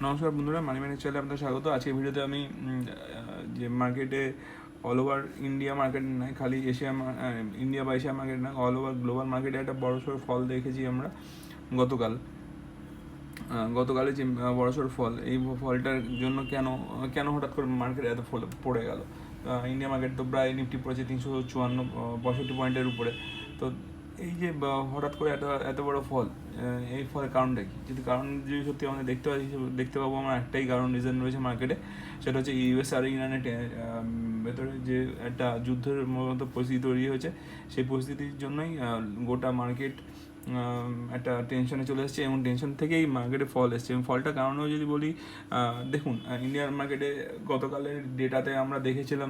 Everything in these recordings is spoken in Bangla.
নমস্কার বন্ধুরা, মানি ম্যানেজ চ্যানেলে আপনাদের স্বাগত। আজকের ভিডিওতে আমি যে মার্কেটে অল ওভার ইন্ডিয়া মার্কেট নয়, খালি ইন্ডিয়া বা এশিয়া মার্কেট না, অল ওভার গ্লোবাল মার্কেটে একটা বড়সড় ফল দেখেছি আমরা গতকালে যে বড়সড় ফল, এই ফলটার জন্য কেন হঠাৎ করে মার্কেটে এত ফল পড়ে গেল। ইন্ডিয়া মার্কেট তো প্রায় নিফটি পড়েছে 365 পয়েন্টের উপরে। তো এই যে হঠাৎ করে এত বড় ফল, এই ফলের কারণটা কি? যদি সত্যি আমাদের দেখতে পাবো আমরা একটাই রিজন রয়েছে মার্কেটে, সেটা হচ্ছে ইউএস আর ইরানের ভেতরে যে একটা যুদ্ধের মতো পরিস্থিতি তৈরি হয়েছে। সেই পরিস্থিতির জন্যই গোটা মার্কেট একটা টেনশনে চলে এসেছে, এবং টেনশন থেকেই মার্কেটে ফল এসছে। এবং ফলটার কারণেও যদি বলি, দেখুন, ইন্ডিয়ান মার্কেটে গতকালের ডেটাতে আমরা দেখেছিলাম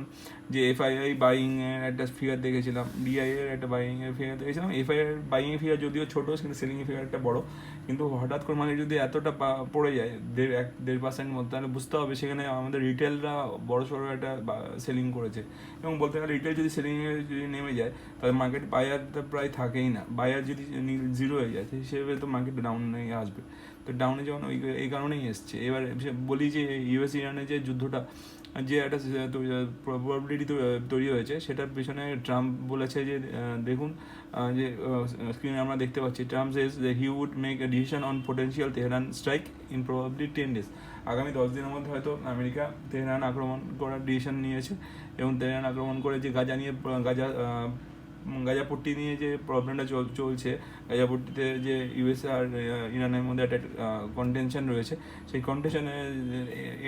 যে এফআইআই বাইংয়ের একটা ফিগার দেখেছিলাম, ডিআইএর একটা বাইংয়ের ফিগার দেখেছিলাম। এফআইআর বাইংয়ের ফিগার যদিও ছোটো, কিন্তু সেলিংয়ের ফিগারটা বড়। কিন্তু হঠাৎ করে মানে যদি এতটা পড়ে যায় 1.5% মতো, তাহলে বুঝতে হবে সেখানে আমাদের রিটেলরা বড়সড় একটা সেলিং করেছে। এবং বলতে গেলে রিটেল যদি সেলিংয়ে যদি নেমে যায়, তাহলে মার্কেট বায়ারটা প্রায় থাকেই না। বায়ার যদি জিরো হয়ে যায়, সেই হিসেবে তো মার্কেট ডাউনে আসবে। তো ডাউনে যখন এই কারণেই এসছে। এবার বলি যে ইউএস ইরানের যে যুদ্ধটা, যে একটা প্রবাবিলিটি তৈরি হয়েছে, সেটার পিছনে ট্রাম্প বলেছে যে দেখুন, যে স্ক্রিনে আমরা দেখতে পাচ্ছি, ট্রাম্প সেজ যে he would make a decision on potential Tehran strike in probably 10 days। আগামী 10 দিনের মধ্যে হয়তো আমেরিকা তেহরান আক্রমণ করার ডিসিশন নিয়েছে। এবং তেহরান আক্রমণ করে যে গাজাপট্টি নিয়ে যে প্রবলেমটা চলছে, গাজাপট্টিতে যে ইউএসএ আর ইরানের মধ্যে একটা কন্টেনশন রয়েছে, সেই কন্টেনশনে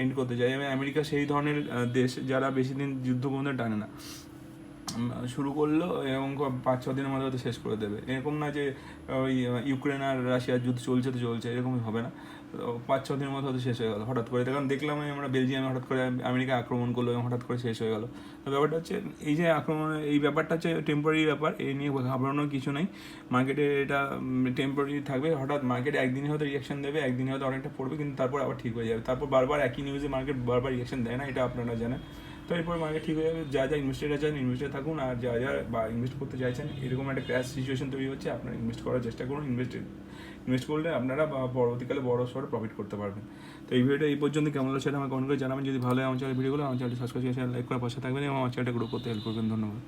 এন্ড করতে চায়। এবং আমেরিকা সেই ধরনের দেশ যারা বেশি দিন যুদ্ধবন্ধে টানে না, শুরু করলো এবং 5-6 দিনের মধ্যে হয়তো শেষ করে দেবে। এরকম না যে ওই ইউক্রেন আর রাশিয়ার যুদ্ধ চলছে, এরকমই হবে না। 5-6 দিনের মধ্যে হয়তো শেষ হয়ে গেলো হঠাৎ করে। কারণ দেখলাম আমরা বেলজিয়ামে হঠাৎ করে আমেরিকা আক্রমণ করলো এবং হঠাৎ করে শেষ হয়ে গেলো। তো ব্যাপারটা হচ্ছে এই যে এই ব্যাপারটা হচ্ছে টেম্পোরারি ব্যাপার, এই নিয়ে ঘাবড়ানোর কিছু নেই। মার্কেটে এটা টেম্পোরারি থাকবে। হঠাৎ মার্কেটে একদিনে হয়তো রিয়াকশন দেবে, একদিনে হয়তো অনেকটা পড়বে, কিন্তু তারপর আবার ঠিক হয়ে যাবে। তারপর বারবার একই নিউজে মার্কেট বারবার রিয়াকশন দেয় না, এটা আপনারা জানেন। তো এরপর মার্কেট ঠিক হয়ে যাবে। যা ইনভেস্টাররা চান ইনভেস্টার থাকুন, আর যা ইনভেস্ট করতে চাইছেন, এরকম একটা ক্র্যাশ সিচুয়েশন তৈরি হচ্ছে, আপনারা ইনভেস্ট করার চেষ্টা করুন। ইনভেস্ট করলে আপনারা পরবর্তীকালে বড় সড়ো প্রফিট করতে পারবেন। তো এই ভিডিওটা এই পর্যন্ত কেমন হলো সেটা আমার কমেন্ট করে জানাবেন। যদি ভালো হয় আমার চ্যানেল ভিডিওগুলো, আমার চ্যানেলটি সাবস্ক্রাইব করে লাইক করে পাশে থাকবেন এবং আমার চ্যানেলটা গ্রো করতে হেল্প করবেন। ধন্যবাদ।